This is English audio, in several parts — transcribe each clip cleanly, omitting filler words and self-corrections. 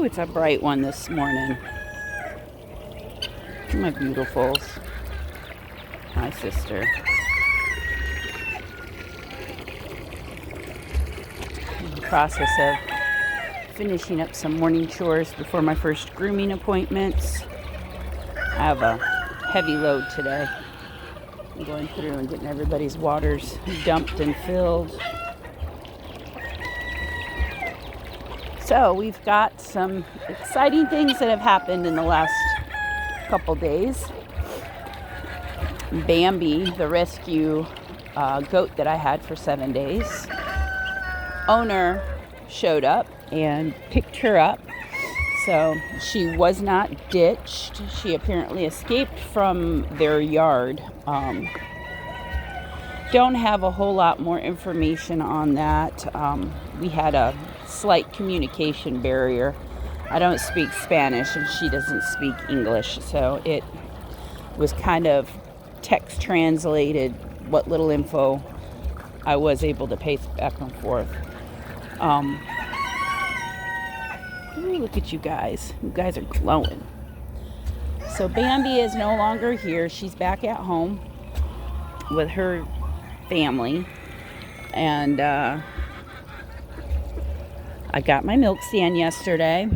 Ooh, it's a bright one this morning. My beautifuls. My sister. In the process of finishing up some morning chores before my first grooming appointments. I have a heavy load today. I'm going through and getting everybody's waters dumped and filled. So we've got some exciting things that have happened in the last couple days. Bambi, the rescue goat that I had for 7 days, owner showed up and picked her up. So she was not ditched. She apparently escaped from their yard. Don't have a whole lot more information on that. We had a slight communication barrier. I don't speak Spanish and she doesn't speak English, so it was kind of text translated what little info I was able to paste back and forth. Ooh, look at you guys. You guys are glowing. So Bambi is no longer here. She's back at home with her family. And I got my milk stand yesterday.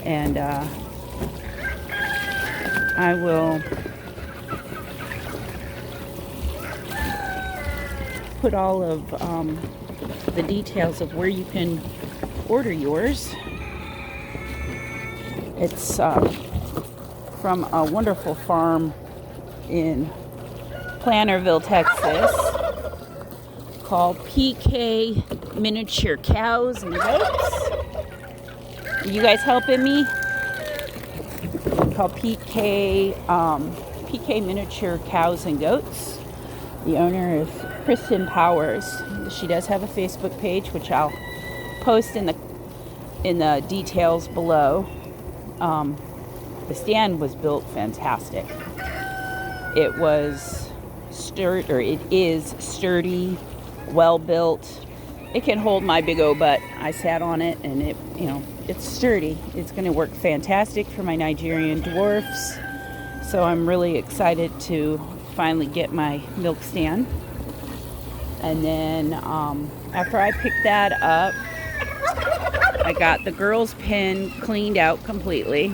And I will put all of the details of where you can order yours. It's from a wonderful farm in Planterville, Texas, called PK Miniature Cows and Goats. Are you guys helping me? Called PK Miniature Cows and Goats. The owner is Kristen Powers. She does have a Facebook page, which I'll post in the details below. The stand was built fantastic. It was it is sturdy, well built. It can hold my big old butt. I sat on it, and it's sturdy. It's going to work fantastic for my Nigerian dwarfs. So I'm really excited to finally get my milk stand. And then after I picked that up, I got the girls' pen cleaned out completely.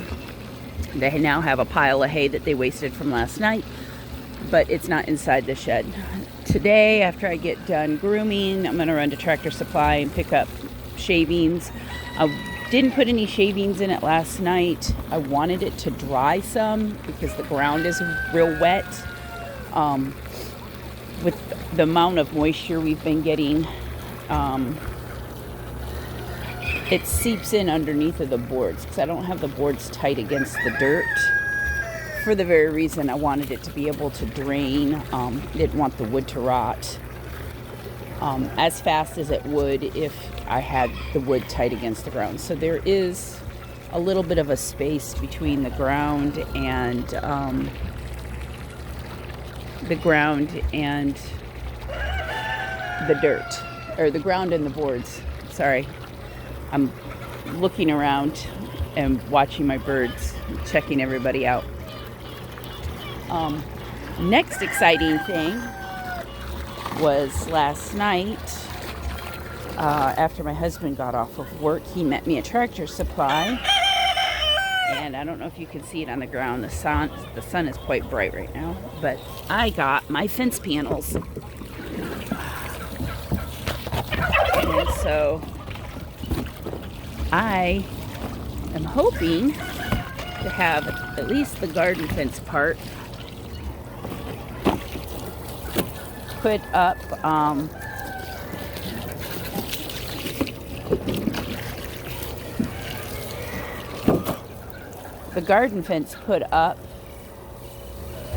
They now have a pile of hay that they wasted from last night, but it's not inside the shed. Today, after I get done grooming, I'm going to run to Tractor Supply and pick up shavings. I didn't put any shavings in it last night. I wanted it to dry some because the ground is real wet. With the amount of moisture we've been getting, it seeps in underneath of the boards because I don't have the boards tight against the dirt, for the very reason I wanted it to be able to drain. Didn't want the wood to rot as fast as it would if I had the wood tight against the ground. So there is a little bit of a space between the ground and the dirt, or the ground and the boards. Sorry, I'm looking around and watching my birds, checking everybody out. Next exciting thing was last night, after my husband got off of work, he met me at Tractor Supply, and I don't know if you can see it on the ground. The sun is quite bright right now, but I got my fence panels. And so I am hoping to have at least the garden fence part put up. The garden fence put up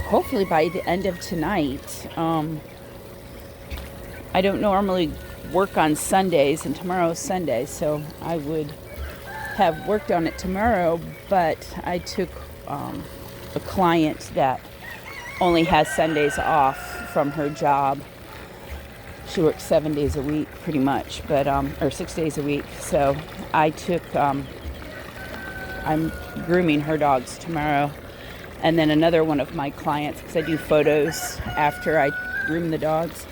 hopefully by the end of tonight. I don't normally work on Sundays, and tomorrow's Sunday, so I would have worked on it tomorrow, but I took a client that only has Sundays off from her job. She works 7 days a week pretty much, but or 6 days a week. So I took I'm grooming her dogs tomorrow. And then another one of my clients, because I do photos after I groom the dogs,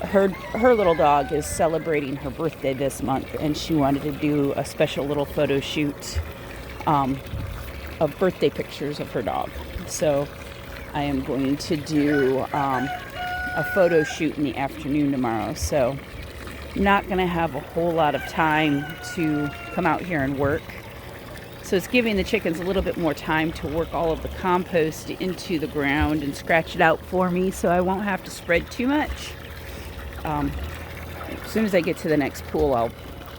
her little dog is celebrating her birthday this month, and she wanted to do a special little photo shoot of birthday pictures of her dog. So I am going to do a photo shoot in the afternoon tomorrow. So I'm not going to have a whole lot of time to come out here and work. So it's giving the chickens a little bit more time to work all of the compost into the ground and scratch it out for me, so I won't have to spread too much. As soon as I get to the next pool, I'll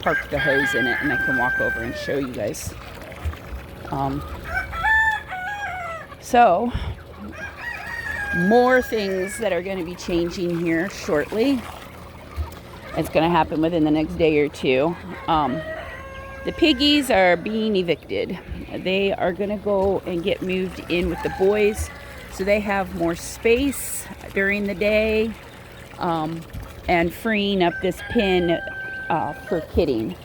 park the hose in it and I can walk over and show you guys. So more things that are going to be changing here shortly. It's going to happen within the next day or two. The piggies are being evicted. They are going to go and get moved in with the boys so they have more space during the day, and freeing up this pen for kidding.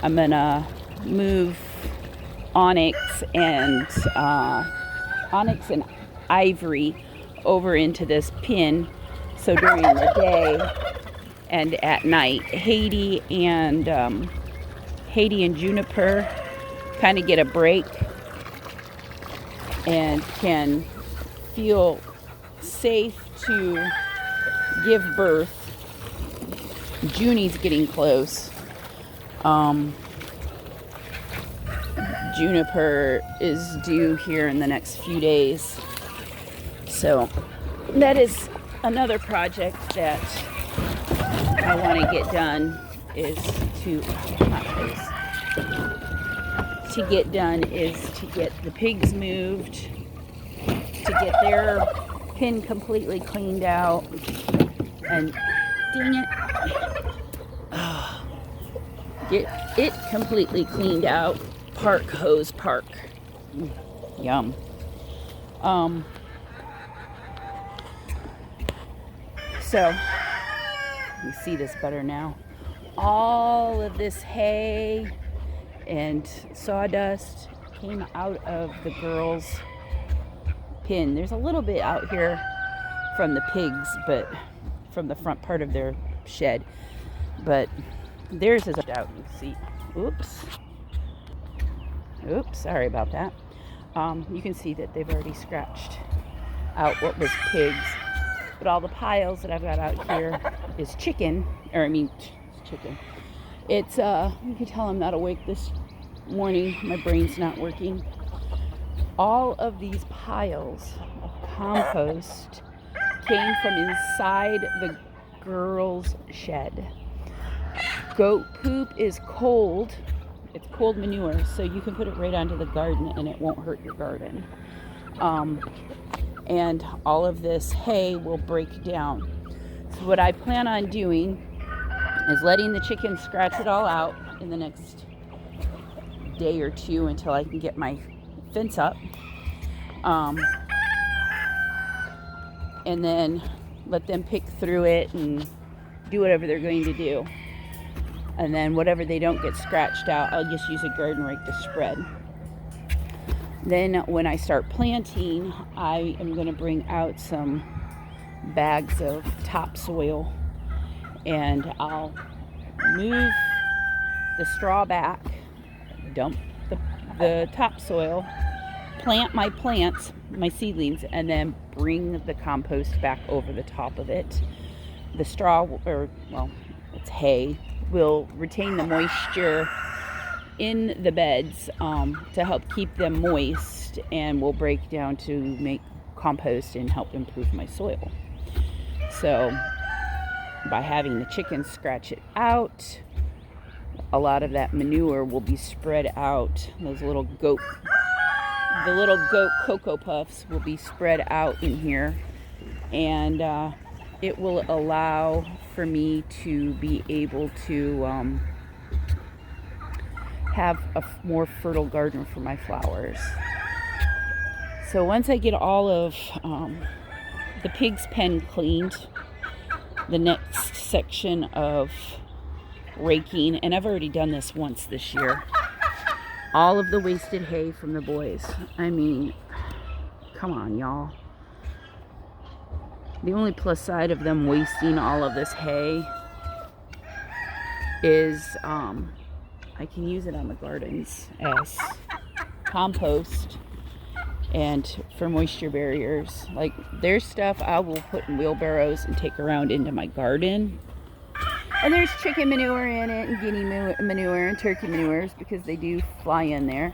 I'm going to move Onyx and Ivory over into this pen, so during the day and at night, Haiti and Juniper kind of get a break and can feel safe to give birth. Junie's getting close. Juniper is due here in the next few days. So that is another project that I want to get done, is to get the pigs moved, to get their pen completely cleaned out, and dang it, get it completely cleaned out. Park hose park. Yum. So you see this better now. All of this hay and sawdust came out of the girls' pen. There's a little bit out here from the pigs, but from the front part of their shed. But theirs is out. You see. Oops, sorry about that. You can see that they've already scratched out what was pigs. But all the piles that I've got out here is chicken. It's, you can tell I'm not awake this morning. My brain's not working. All of these piles of compost came from inside the girls' shed. Goat poop is cold. It's cold manure, so you can put it right onto the garden and it won't hurt your garden. And all of this hay will break down. So what I plan on doing is letting the chickens scratch it all out in the next day or two until I can get my fence up. And then let them pick through it and do whatever they're going to do. And then whatever they don't get scratched out, I'll just use a garden rake to spread. Then when I start planting, I am going to bring out some bags of topsoil, and I'll move the straw back, dump the topsoil, plant my plants, my seedlings, and then bring the compost back over the top of it. The straw, it's hay, will retain the moisture in the beds to help keep them moist, and will break down to make compost and help improve my soil. So by having the chickens scratch it out, a lot of that manure will be spread out. The little goat Cocoa Puffs will be spread out in here, and it will allow for me to be able to have a more fertile garden for my flowers. So once I get all of the pig's pen cleaned, the next section of raking, and I've already done this once this year, all of the wasted hay from the boys. I mean, come on, y'all. The only plus side of them wasting all of this hay is I can use it on the gardens as compost and for moisture barriers. Like, there's stuff I will put in wheelbarrows and take around into my garden. And there's chicken manure in it, and guinea manure, and turkey manures, because they do fly in there.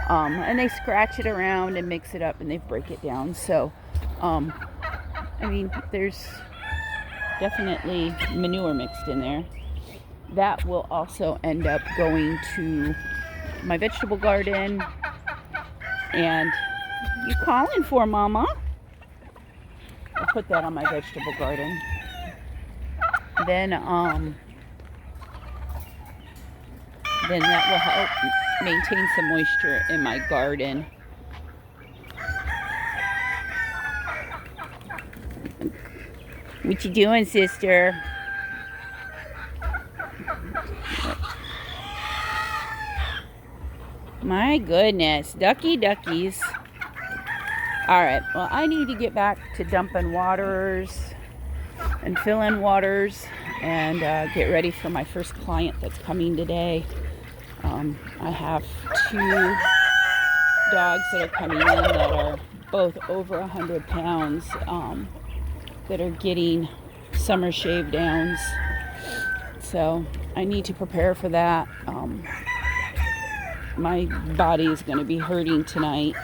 And they scratch it around and mix it up, and they break it down. So, I mean, there's definitely manure mixed in there. That will also end up going to my vegetable garden. And you calling for, Mama? I'll put that on my vegetable garden. Then that will help maintain some moisture in my garden. What you doing, sister? My goodness, duckies. All right, well, I need to get back to dumping waters and filling waters and get ready for my first client that's coming today. I have 2 dogs that are coming in that are both over 100 pounds that are getting summer shave downs. So I need to prepare for that. My body is going to be hurting tonight.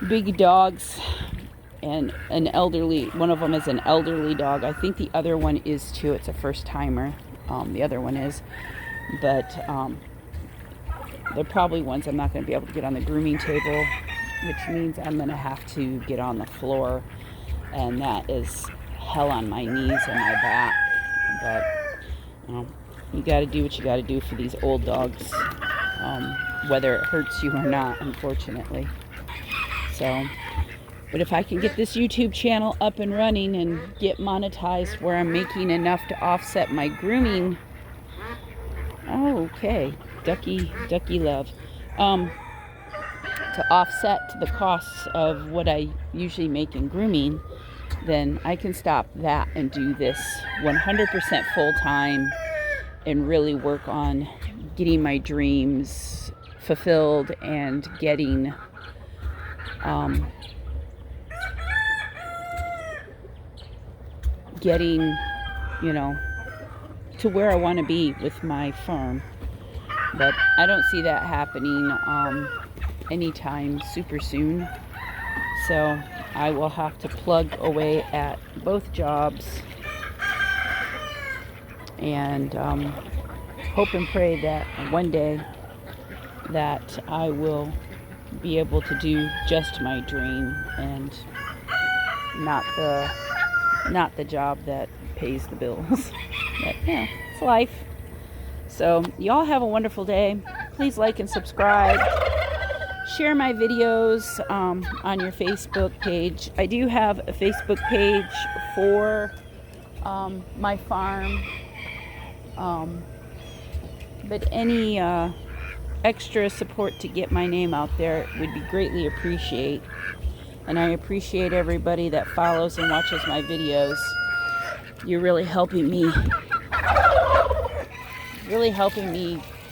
Big dogs and an elderly, one of them is an elderly dog. I think the other one is too. It's a first timer. The other one is. But they're probably ones I'm not going to be able to get on the grooming table, which means I'm going to have to get on the floor. And that is hell on my knees and my back. But, you got to do what you got to do for these old dogs, whether it hurts you or not, unfortunately. So, but if I can get this YouTube channel up and running and get monetized where I'm making enough to offset my grooming, okay, ducky love, to offset the costs of what I usually make in grooming, then I can stop that and do this 100% full time and really work on getting my dreams fulfilled and getting to where I want to be with my farm. But I don't see that happening anytime super soon. So I will have to plug away at both jobs and hope and pray that one day that I will be able to do just my dream and not the job that pays the bills. But yeah, it's life. So y'all have a wonderful day. Please like and subscribe. Share my videos on your Facebook page. I do have a Facebook page for my farm. But any extra support to get my name out there would be greatly appreciated. And I appreciate everybody that follows and watches my videos. You're really helping me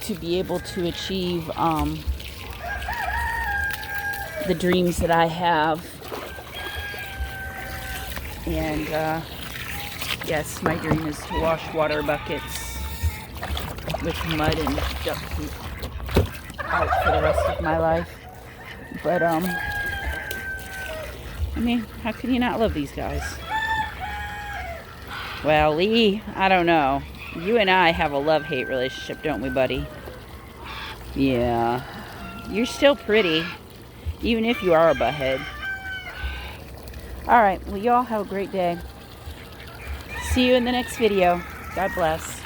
to be able to achieve the dreams that I have. And yes, my dream is to wash water buckets with mud and duck poop out for the rest of my life. But I mean, how can you not love these guys? Well, Lee, I don't know. You and I have a love-hate relationship, don't we, buddy? Yeah. You're still pretty, even if you are a butthead. Alright, well, y'all have a great day. See you in the next video. God bless.